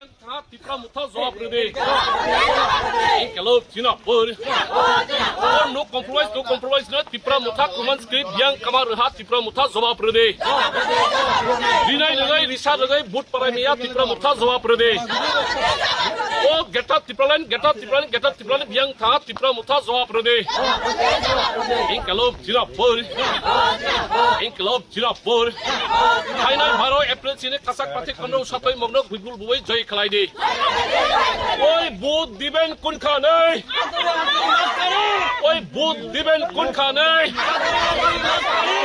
Tipra muta jawab rede. Kalau Cina no compromise no Tipra muta kuman script yang kamar rehat Tipra muta jawab rede. Dinai legai risa legai but parai mia Tipra muta jawab rede. Oh get up Tipra line yang tha Tipra muta jawab rede. Kalau Cina Final Baro April sini kasak patik kono satoi mogno bibul buai joy kelaidi. Oi bud diben kun khanai. Oi bud diben kun khanai.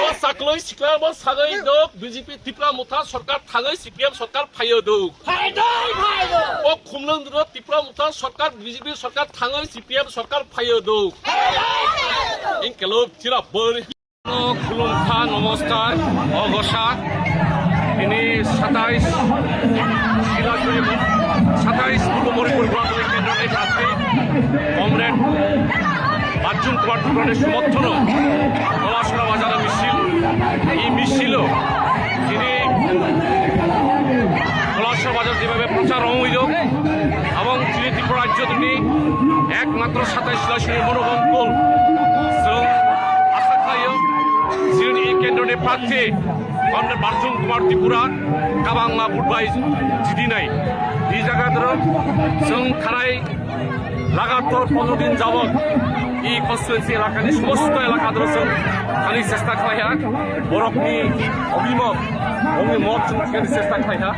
Bos sakloi sikla bos sagai dok BJP Tipra muta sarkar thagai CPM sarkar phayo dok. O khumlang dro Tipra muta sarkar BJP sarkar thagai CPM sarkar phayo dok. Inkelo chira bor খুলুমখা নমস্কার অগসা ini 27 পূর্ব মরিপুর কেন্দ্রের প্রার্থী comrade বাচ্চুন Kumar ত্রিপুরার সমর্থন পলাশরা বাজারে মিছিল এই মিছিল তিনি পলাশরা বাজার যেভাবে প্রচার হইল এবং তিনি ত্রিপুরা রাজ্য তিনি একমাত্র 27 লাখের মনোবল কেন্দ্রের প্রার্থী কমরেড বাচ্চুন কুমার ত্রিপুরা কাবাংমা বুধবাই জিদিনাই এই জায়গাতে जों थानाय লাগাতার 15 दिन যাবত এই কনস্টিটুয়েন্সি এলাকাनि সমস্ত এলাকাতে जों थानाय চেষ্টা খালাया বরকनि অভিমত जों थानाय চেষ্টা খালাया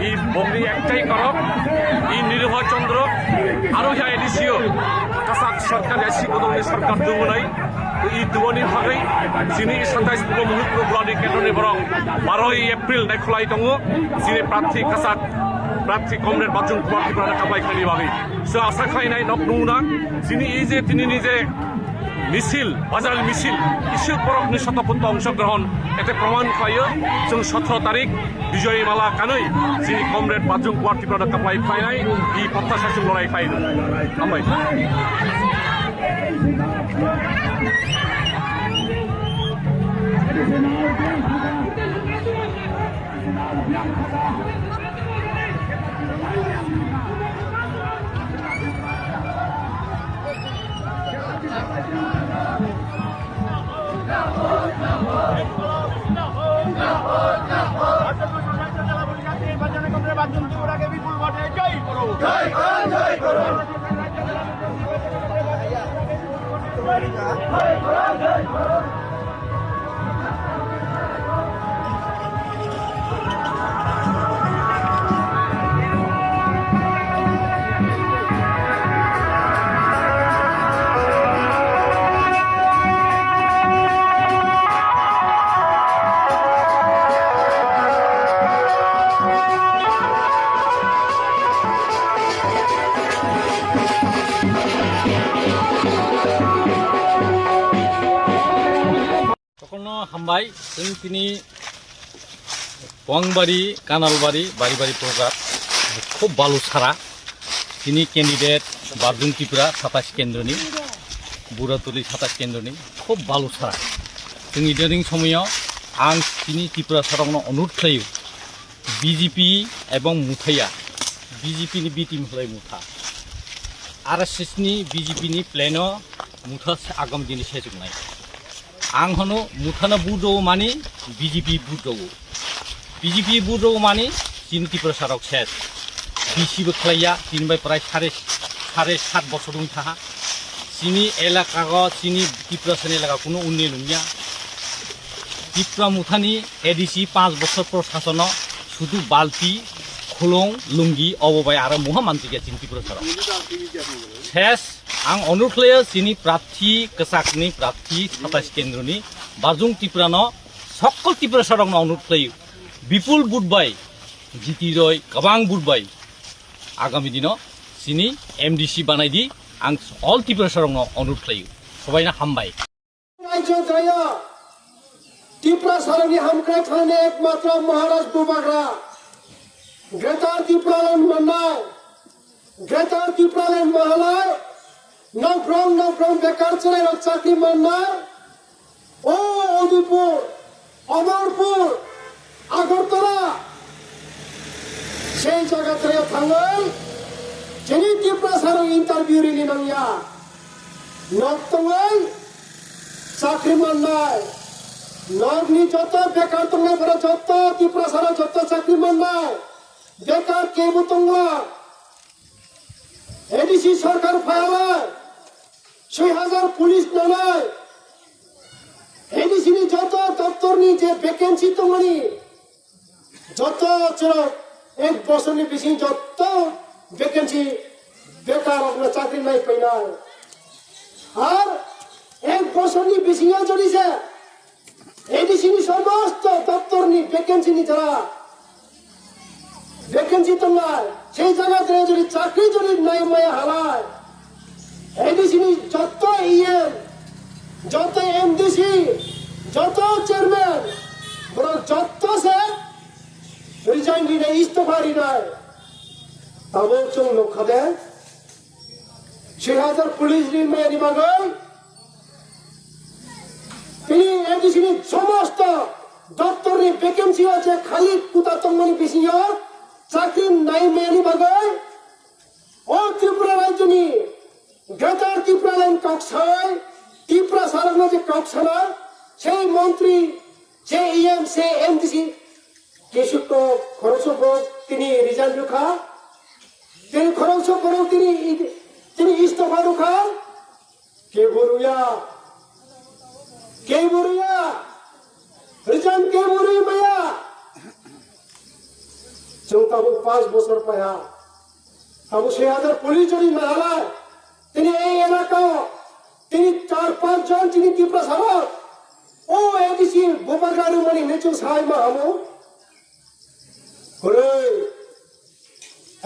এই বংনি একটাই করক এই নির্ভয় চন্দ্র আরো যা এডিসিও কাসাক সরকার এসি বদলনি সরকার দুবনাই এই দুবনি ভাগে যিনি 27 পূর্ব মহিপুর ব্লডি কেন্দ্রनि বরং 12 এপ্রিল দায়খলাই দङ যিনি প্রার্থী কাসাক প্রার্থী কমরেড বাচ্চুন কুমার ত্রিপুরা কাবাইখানি বাগে जों আশা খাইনাই নকনুনা যিনি এই যে তিনি নিজে মিছিল বাজার মিছিল ইস্যু পরকনি শতপূর্ত অংশগ্রহণ এতে প্রমাণ খাইও जों 17 তারিখ বিজয়ী মালা কানৈ যিনি কমরেড বাচ্চুন কুমার ত্রিপুরা কাবাই ফাইনাই এই প্রত্যাশাসন লড়াই ফাইল আমবাই हामबाय जों दिनै बंबारी कानालबारी बारी बारी प्रग्राम खूब बालुसारा दिनै केन्डिडेट बारजुं त्रिपुरा 27 केन्द्रनि बुरातुली 27 केन्द्रनि खूब बालुसारा जोंनि दिनै समायाव आं दिनै त्रिपुरा सारावनो अनुरोध खालायो BJP एवं मुथाया BJP नि बि टीम हलाय मुथा RSS नि BJP नि प्लेनो मुथा आगाम दिनै सेजुनाय आं हनो मुथाना बुदो मानि BJP बुदो मानि जिन त्रिपुरा साराव सेस BC बो खलाया जिनबाय प्राय 7.5 বছর दं थाहा जिनि एलाकागो जिनि त्रिपुरा सानि एलाका कोनो उन्नय नङिया त्रिपुरा मुथानि ADC 5 বছর प्रशासन शुधु बाल्टी खुलं लुंगी अबबाय आरो महामान्ति गया जिन त्रिपुरा साराव सेस आं अनुरोध खालायो जिनि प्रार्थी कसाकनि प्रार्थी 27 केन्द्रनि बारजुं त्रिपुरानो सकल त्रिपुरा सारावनो अनुरोध खालायो विपुल बुधबाय जितिजय गोबां बुधबाय आगामी दिनाव जिनि MDC बानायदि आं अल त्रिपुरा सारावनो अनुरोध खालायो सबायना हामबाय राज्य जाया त्रिपुरा सारावनि हामख्राय खालामनाय एकमात्र महाराज बुबाग्रा ग्रेटार त्रिपुरालेण्ड मोननाय ग्रेटार त्रिपुरालेण्ड महालय नौफ्रम बेकार चले चाकरी माननाय ओ उदयपुर अमरपुर আগরতলা সেই জায়গাতে থাঙ্গল যিনি ত্রিপুরা সারং ইন্টারভিউ রিলি নাঙ্গিয়া নক্তঙ্গল চাকরি মান্নাই নগনি যত বেকার তঙ্গাই বড় যত ত্রিপুরা সারা যত চাকরি মান্নাই বেকার কেবু তঙ্গা এডিসি সরকার ফায়ালায় 6,000 পুলিশ নানায় এডিসি যত দপ্তরনি যে ভ্যাকেন্সি তঙ্গনি যত এক বছরনি বেশি যত ভ্যাকেন্সি বেকার আপনার চাকরি নাই পাইনাই আর এক বছরনি বেশি জড়িছে এডিসি সমস্ত দপ্তরনি ভ্যাকেন্সি যারা ভ্যাকেন্সি তো নাই সেই জায়গাতে যদি চাকরি যদি নাই মায়া হালায় এডিসি যত ইএম যত এমডিসি যত চেয়ারম্যান বড় যত সে রিজাইন দিনে ইস্তফা দিনায় তবে চোখ লক্ষ্য দেয় 6,000 পুলিশ নির্মাণী বাগান তিনি এডিসি সমস্ত দপ্তরের ভ্যাকেন্সি আছে খালি কুতাতঙ্গনি বেশি চাকরি নাই মেয়ানি বাগান ও ত্রিপুরা রাজ্যনি গ্রেটার ত্রিপুরা লাইন কক্সায় ত্রিপুরা সারানো যে কক্সানা সেই মন্ত্রী যে ইএম সে এমডিসি কেশুক খরচ তিনি রিজাইন রুখা তিনি খরচ তিনি ইস্তফা রুখা কে বরুয়া রিজাইন কে বরুই মায়া जों ताबो 5 বছর পায়া তাবো 6,000 পুলিশ যদি না হালায় তিনি এই এলাকা তিনি 4-5 জন তিনি ত্রিপুরা সারক ও এডিসি গোপাগাড়ু মানে নেচু সাহায্য মা আমো করে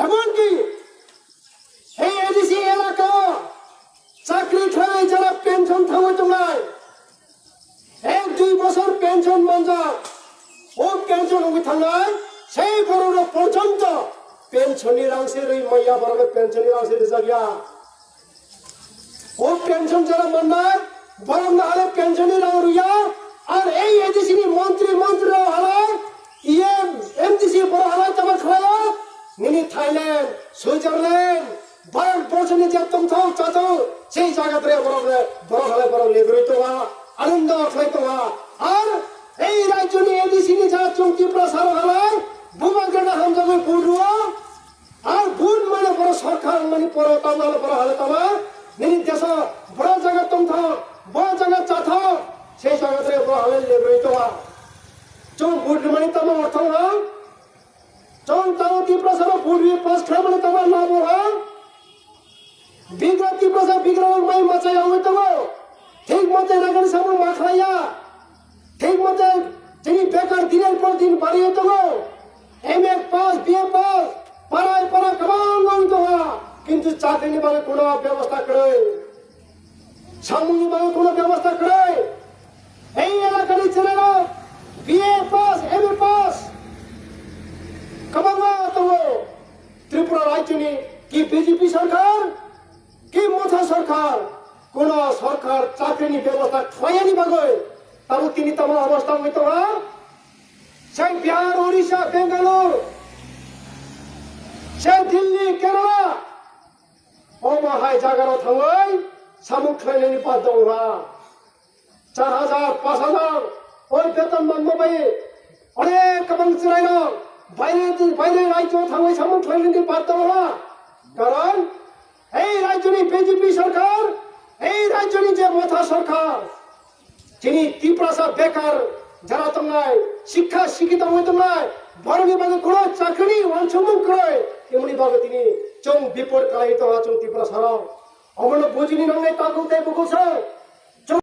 এমনকি এই এডিসি এলাকা চাকরি ঠাই যারা পেনশন থামে তোমায় 1-2 বছর পেনশন মঞ্জা ও পেনশন ওই থানায় সেই বড় পর্যন্ত পেনশনের অংশের ওই মাইয়া বড় পেনশনের অংশের জায়গা ও পেনশন যারা মান্নায় বরং না হলে পেনশনের রুইয়া আর এই এডিসি মন্ত্রীরা হারায় ইএম এমডিসি বড় হারায় তোমার খাওয়া মিনি থাইল্যান্ড সুইজারল্যান্ড বরং পৌঁছনে যে তুমি চাচো সেই জায়গাতে বড় হলে বড় লেবরই তোমা আনন্দ খাই তোমা আর এই রাজ্য নিয়ে এডিসি যা চৌকি প্রসার হারায় বুমাগড়া হামজাবে পুরুয়া আর ভুল মানে বড় সরকার মানে পড়ো তামালে বড় হলে তোমা নিনি দেশ বড় জায়গা তুমি বড় জায়গা চাথা সেই জায়গাতে বড় হলে লেবরই তোমা চৌ ভুল মানে তোমার অর্থ না চৌ তাও ত্রিপুরা সারা ভুল পাস খাই মানে তোমার না বড় বিগ্রা ত্রিপুরা সারা বিগ্রা মাই মাচাই আমি তোমা ঠিক মতে রাগানি সামু মাখাইয়া ঠিক মতে তিনি বেকার দিনের পর দিন বাড়িয়ে তোমা এমএ পাস বিএ পাস পাড়ায় কামান তোমা কিন্তু চাকরি নিবারে কোনো ব্যবস্থা করে সামনে নিবারে কোনো ব্যবস্থা করে এই এলাকার ছেলেরা বিএ পাস এমএ পাস কামাঙ্গা তোমা ত্রিপুরা রাজ্য নিয়ে কি বিজেপি সরকার কি মোথা সরকার কোন সরকার চাকরি ব্যবস্থা খয়ানি বাগৈ তাও তিনি তোমার অবস্থা হইতো না সেই বিহার ওড়িশা বেঙ্গালোর সেই দিল্লি কেরালা ও মাহাই জাগানো থাঙ্গই সামুক খাইলেনি পাত দৌড়া 4,000 5,000 ওই বেতন মানবাই অনেক কামাং চিরাইল বাইরে রাজ্য থাঙ্গই সামুক খাইলেনি পাত দৌড়া কারণ এই রাজ্যনি বিজেপি সরকার এই রাজ্যনি যে মোথা সরকার যিনি ত্রিপুরা বেকার যারা তোমায় শিক্ষা শিক্ষিত হয়ে তোমায় বড় বিভাগে কোনো চাকরি অংশগ্রহণ করে এমনি ভাবে তিনি চৌ বিপদ কালাইত চৌ ত্রিপুরা সারা অমন বুঝিনি নয় তাকে বুকুছে